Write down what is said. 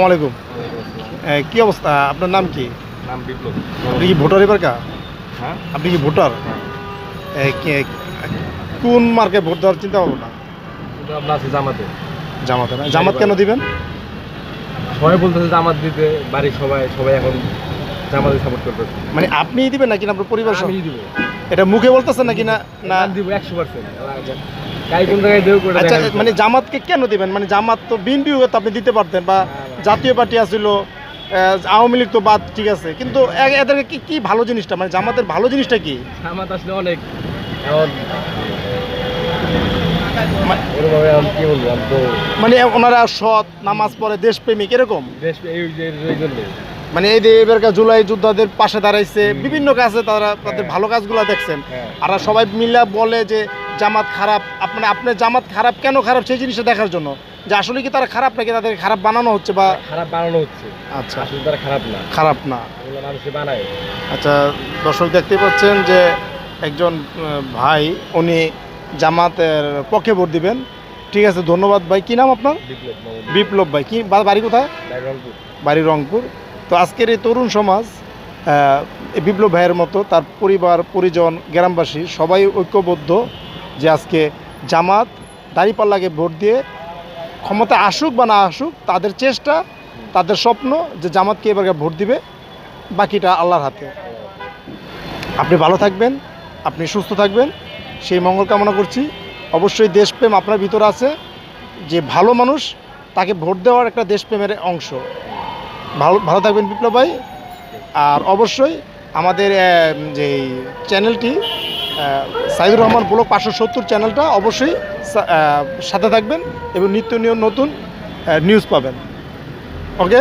আলাইকুম। কি অবস্থা? আপনার নাম কি? নাম বিপ্লব। আপনি কি ভোটার এবারকার? হ্যাঁ, আপনি কি ভোটার? কোন মার্কে ভোট দেওয়ার চিন্তা ভাবনা? কিন্তু আপনার আছে জামাতে। জামাতে না? জামাত কেন দিবেন? সবাই বলতেছে জামাত দিতে, বাড়ির সবাই এখন জামাতে সাপোর্ট করতেছে। মানে আপনিই দিবেন নাকি আপনার পরিবার সহ? আমি দিব। এটা মুখে বলতেছেন নাকি না? না দিব 100%। কাই কোন জায়গায় দেও করে আচ্ছা, দেখা। মানে জামাতকে কেন দিবেন? মানে জামাত তো বিএনপিও তো আপনি দিতে পারতেন, বা জাতীয় পার্টি আছিল, আওয়ামী লীগ তো বাদ, ঠিক আছে, কিন্তু এদেরকে কি কি ভালো জিনিসটা, মানে জামাতের ভালো জিনিসটা কি? জামাত আসলে অনেক এখন এরকম এখন কি বলবো, আমি তো মানে ওনারা সৎ, নামাজ পড়ে, দেশপ্রেমিক, এরকম। দেশ এই জন্য মানে এই যে এবারকার জুলাই যোদ্ধাদের পাশে দাঁড়াইছে, বিভিন্ন কাজে তাদের ভালো কাজগুলো দেখছেন। আর সবাই মিলে বলে যে জামাত খারাপ। আপনার জামাত খারাপ কেন খারাপ সেই জিনিসটা দেখার জন্য, যে আসলে কি তারা খারাপ নাকি তাদেরকে খারাপ বানানো হচ্ছে, বা খারাপ বানানো হচ্ছে। আচ্ছা, আসলে তারা খারাপ না, খারাপ না। এগুলো মানুষে বানায়। আচ্ছা, দর্শক দেখতে পাচ্ছেন যে একজন ভাই, উনি জামাতের পক্ষে ভোট দিবেন। ঠিক আছে, ধন্যবাদ ভাই। কি নাম আপনার? বিপ্লব ভাই। কি বাড়ি কোথায়? রংপুর। বাড়ি রংপুর। তো আজকের এই তরুণ সমাজ এই বিপ্লব ভাইয়ের মতো তার পরিবার পরিজন গ্রামবাসী সবাই ঐক্যবদ্ধ যে আজকে জামাত দাঁড়িপাল্লাকে ভোট দিয়ে ক্ষমতা আসুক বা না আসুক, তাদের চেষ্টা, তাদের স্বপ্ন যে জামাতকে এবার ভোট দিবে, বাকিটা আল্লাহর হাতে। আপনি ভালো থাকবেন, আপনি সুস্থ থাকবেন, সেই মঙ্গল কামনা করছি। অবশ্যই দেশপ্রেম আপনার ভিতরে আছে, যে ভালো মানুষ তাকে ভোট দেওয়ার একটা দেশপ্রেমের অংশ। ভালো থাকবেন বিপ্লব ভাই। আর অবশ্যই আমাদের যে চ্যানেলটি সাইদুর রহমান ব্লগ 570 চ্যানেলটা অবশ্যই সাথে থাকবেন এবং নিত্য নতুন নিউজ পাবেন। ওকে।